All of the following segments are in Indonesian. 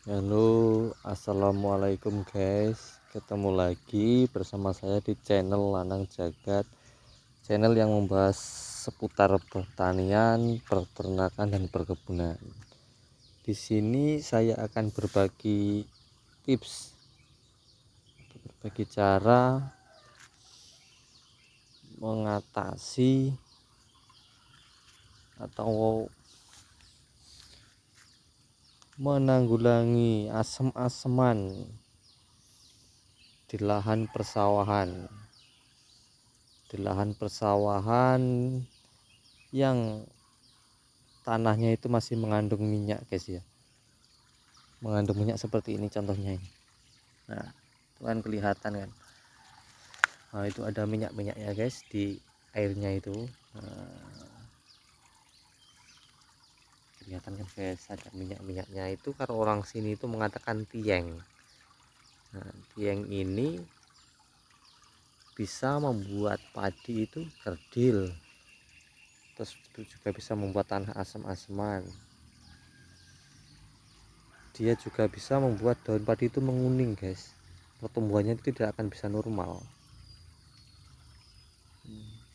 Halo, assalamualaikum guys. Ketemu lagi bersama saya di channel Lanang Jagat, channel yang membahas seputar pertanian, peternakan, dan perkebunan. Di sini saya akan berbagi tips, berbagi cara mengatasi atau menanggulangi asem-aseman di lahan persawahan. Di lahan persawahan yang tanahnya itu masih mengandung minyak guys ya, mengandung minyak seperti ini contohnya ini. Nah itu kan kelihatan kan, nah, itu ada minyak ya guys di airnya itu. Nah, kelihatan kan guys, ada minyaknya itu. Kalau orang sini itu mengatakan tieng. Nah, tieng ini bisa membuat padi itu kerdil, terus itu juga bisa membuat tanah asam-asaman. Dia juga bisa membuat daun padi itu menguning guys, pertumbuhannya itu tidak akan bisa normal.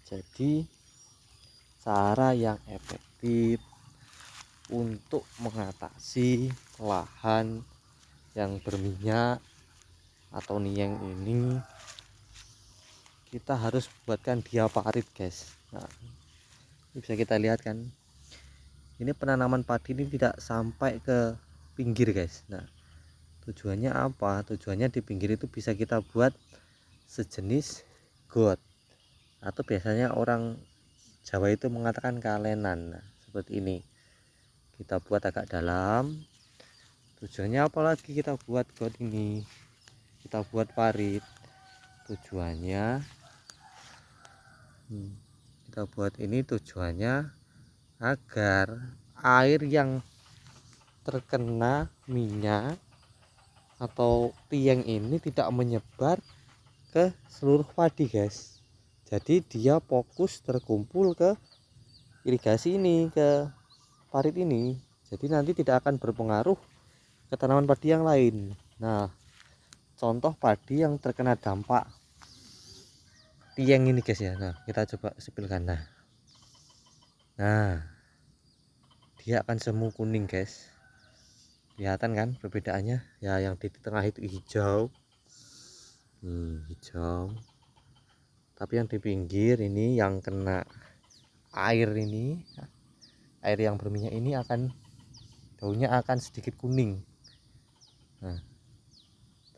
Jadi cara yang efektif untuk mengatasi lahan yang berminyak atau nieng ini, kita harus buatkan dia parit guys. Nah ini bisa kita lihat kan, ini penanaman padi ini tidak sampai ke pinggir guys. Nah tujuannya apa? Tujuannya di pinggir itu bisa kita buat sejenis got, atau biasanya orang Jawa itu mengatakan kalenan. Nah, seperti ini kita buat agak dalam. Tujuannya apalagi kita buat got ini, kita buat parit. Tujuannya kita buat ini tujuannya agar air yang terkena minyak atau tieng ini tidak menyebar ke seluruh padi guys. Jadi dia fokus terkumpul ke irigasi ini, ke parit ini. Jadi nanti tidak akan berpengaruh ke tanaman padi yang lain. Nah contoh padi yang terkena dampak tieng ini guys ya. Nah kita coba sepilkan. Nah dia akan semu kuning guys, kelihatan kan perbedaannya ya. Yang di tengah itu hijau, hijau. Tapi yang di pinggir ini yang kena air ini, air yang berminyak ini, akan daunnya akan sedikit kuning. Nah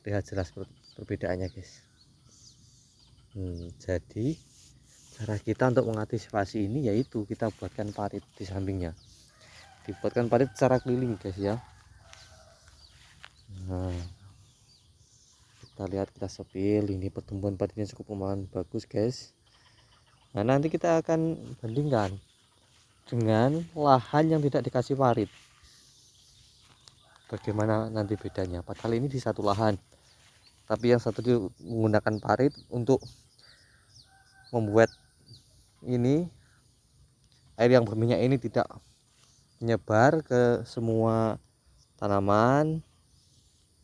terlihat jelas perbedaannya guys. Jadi cara kita untuk mengantisipasi ini yaitu kita buatkan parit di sampingnya, dibuatkan parit secara keliling guys ya. Nah kita lihat, kita sepil, ini pertumbuhan padinya cukup lumayan bagus guys. Nah nanti kita akan bandingkan dengan lahan yang tidak dikasih parit, bagaimana nanti bedanya. Padahal ini di satu lahan, tapi yang satu menggunakan parit untuk membuat ini air yang berminyak ini tidak menyebar ke semua tanaman,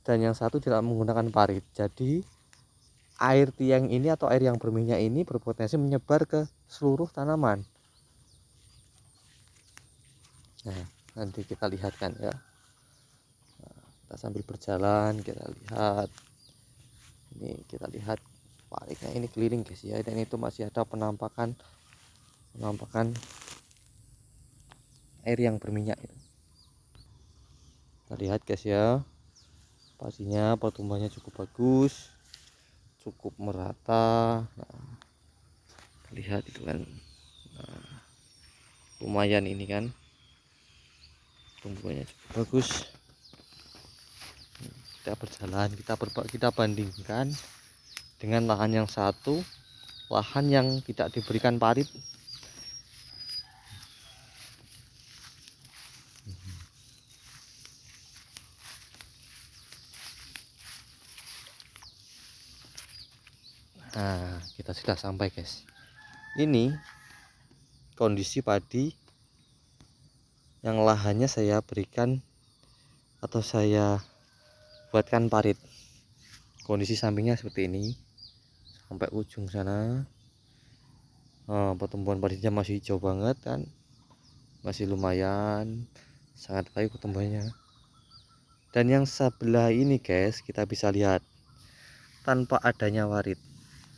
dan yang satu tidak menggunakan parit. Jadi air tiang ini atau air yang berminyak ini berpotensi menyebar ke seluruh tanaman. Nah nanti kita lihat kan ya. Nah, kita sambil berjalan kita lihat, ini kita lihat paritnya ini keliling guys ya. Dan itu masih ada penampakan air yang berminyak itu. Kita lihat guys ya, pastinya pertumbuhannya cukup bagus, cukup merata. Nah, lihat itu kan. Nah, lumayan ini kan, tumbuhannya cukup bagus. Kita berjalan, kita bandingkan dengan lahan yang satu, lahan yang tidak diberikan parit. Nah kita sudah sampai guys. Ini kondisi padi yang lahannya saya berikan atau saya buatkan parit. Kondisi sampingnya seperti ini sampai ujung sana. Pertumbuhan paritnya masih hijau banget kan, masih lumayan, sangat baik pertumbuhannya. Dan yang sebelah ini guys, kita bisa lihat tanpa adanya warit,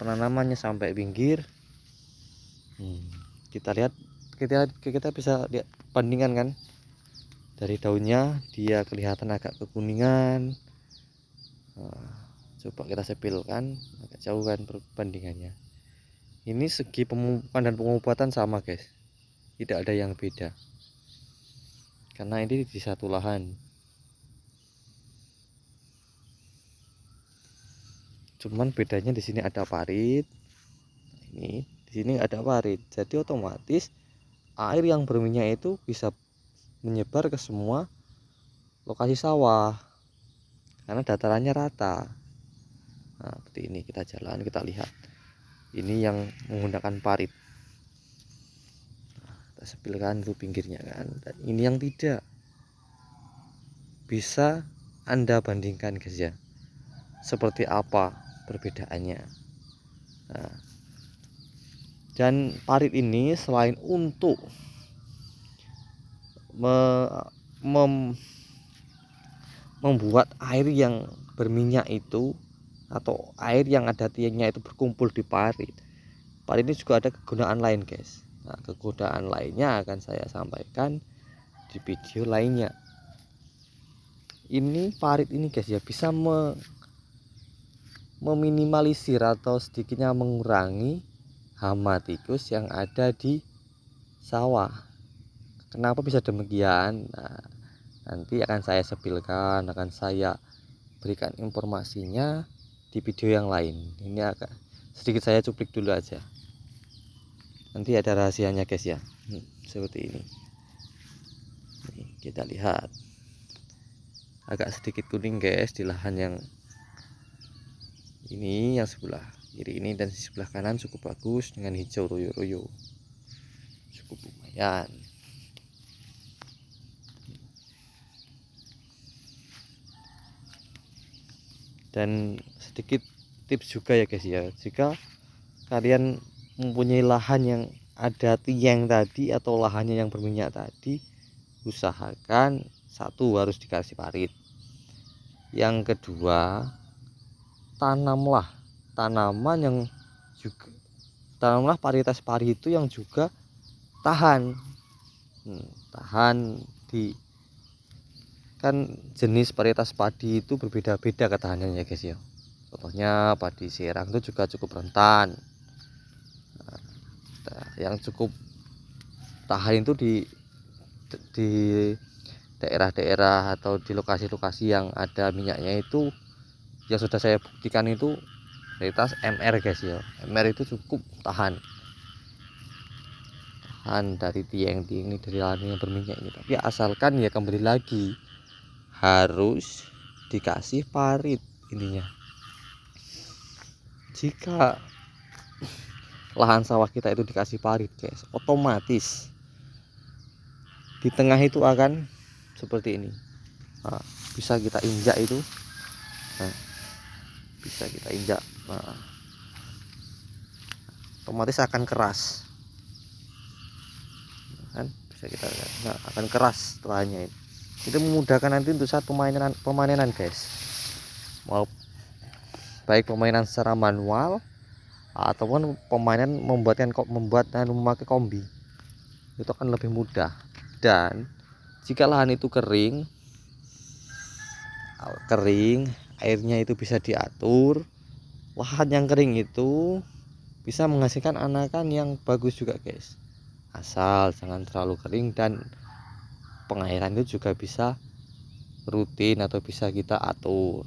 penanamannya sampai pinggir. Kita lihat, kita bisa lihat bandingan kan, dari daunnya dia kelihatan agak kekuningan. Coba kita sepilkan agak jauh kan perbandingannya. Ini segi pemupukan dan pengobatan sama guys, tidak ada yang beda karena ini di satu lahan. Cuman bedanya di sini ada parit, ini di sini ada parit, jadi otomatis air yang berminyak itu bisa menyebar ke semua lokasi sawah karena datarannya rata. Nah, seperti ini kita jalan, kita lihat. Ini yang menggunakan parit. Nah, kita sepilkan itu pinggirnya kan. Dan ini yang tidak. Bisa Anda bandingkan guys ya. Seperti apa perbedaannya. Nah, dan parit ini selain untuk membuat air yang berminyak itu atau air yang ada tiangnya itu berkumpul di parit. Parit ini juga ada kegunaan lain guys. Nah, kegunaan lainnya akan saya sampaikan di video lainnya. Ini parit ini guys ya bisa meminimalisir atau sedikitnya mengurangi hama tikus yang ada di sawah. Kenapa bisa demikian? Nah, nanti akan saya sepilkan, akan saya berikan informasinya di video yang lain. Ini agak sedikit saya cuplik dulu aja, nanti ada rahasianya guys ya. Seperti ini. Nih, kita lihat agak sedikit kuning guys di lahan yang ini, yang sebelah kiri ini, dan di sebelah kanan cukup bagus dengan hijau royo-royo, cukup lumayan. Dan sedikit tips juga ya guys ya, jika kalian mempunyai lahan yang ada tiang tadi atau lahannya yang berminyak tadi, usahakan satu harus dikasih parit. Yang kedua, tanamlah tanaman yang juga, tanamlah varietas padi itu yang juga tahan di, kan jenis varietas padi itu berbeda-beda ketahanannya guys ya. Contohnya padi Serang itu juga cukup rentan. Nah, yang cukup tahan itu di daerah-daerah atau di lokasi-lokasi yang ada minyaknya itu, yang sudah saya buktikan itu varietas MR guys ya. MR itu cukup tahan dari tiang-tiang ini, dari lahan yang berminyak ini. Tapi asalkan ya kembali lagi harus dikasih parit intinya. Jika lahan sawah kita itu dikasih parit guys, otomatis di tengah itu akan seperti ini. Nah, bisa kita injak itu, nah, bisa kita injak, nah, otomatis akan keras kan, bisa kita lihat, nah, akan keras setelahnya itu memudahkan nanti untuk saat pemanenan guys, mau baik pemainan secara manual ataupun pemainan memakai kombi, itu akan lebih mudah. Dan jika lahan itu kering, airnya itu bisa diatur. Lahan yang kering itu bisa menghasilkan anakan yang bagus juga guys, asal jangan terlalu kering, dan pengairan itu juga bisa rutin atau bisa kita atur.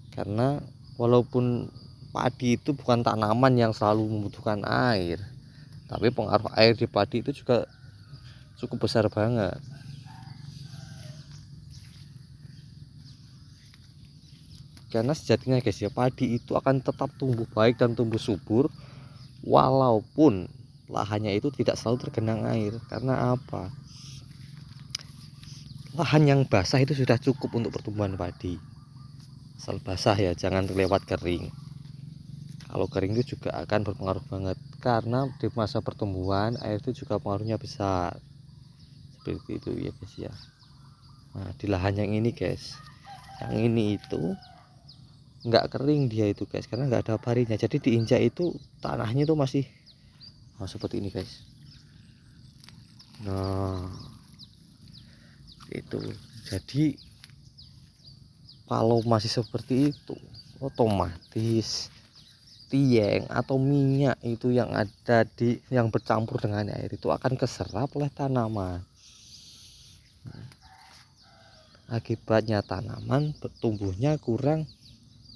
Karena walaupun padi itu bukan tanaman yang selalu membutuhkan air, tapi pengaruh air di padi itu juga cukup besar banget. Karena sejatinya guys ya, padi itu akan tetap tumbuh baik dan tumbuh subur walaupun lahannya itu tidak selalu tergenang air. Karena apa? lahan yang basah itu sudah cukup untuk pertumbuhan padi, asal basah ya, jangan terlewat kering. Kalau kering itu juga akan berpengaruh banget, karena di masa pertumbuhan air itu juga pengaruhnya besar, seperti itu ya guys ya. Nah di lahan yang ini guys, yang ini itu nggak kering dia itu guys, karena nggak ada parinya, jadi diinjak itu tanahnya itu masih seperti ini guys. Nah itu, jadi kalau masih seperti itu otomatis tieng atau minyak itu yang ada yang bercampur dengan air itu akan keserap oleh tanaman. Akibatnya tanaman bertumbuhnya kurang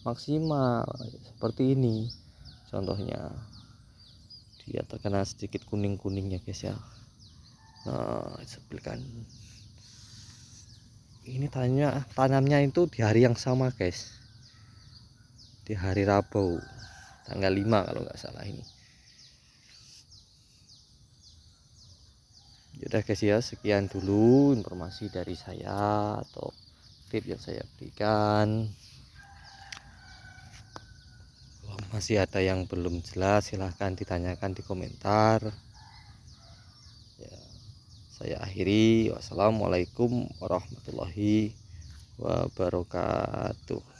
maksimal, seperti ini contohnya, dia terkena sedikit kuning-kuningnya guys ya. Nah sebelkan ini tanamnya itu di hari yang sama guys, di hari Rabu tanggal 5 kalau nggak salah ini. Yaudah guys ya, sekian dulu informasi dari saya atau tips yang saya berikan. Kalau masih ada yang belum jelas silahkan ditanyakan di komentar ya. Saya akhiri, wassalamualaikum warahmatullahi wabarakatuh.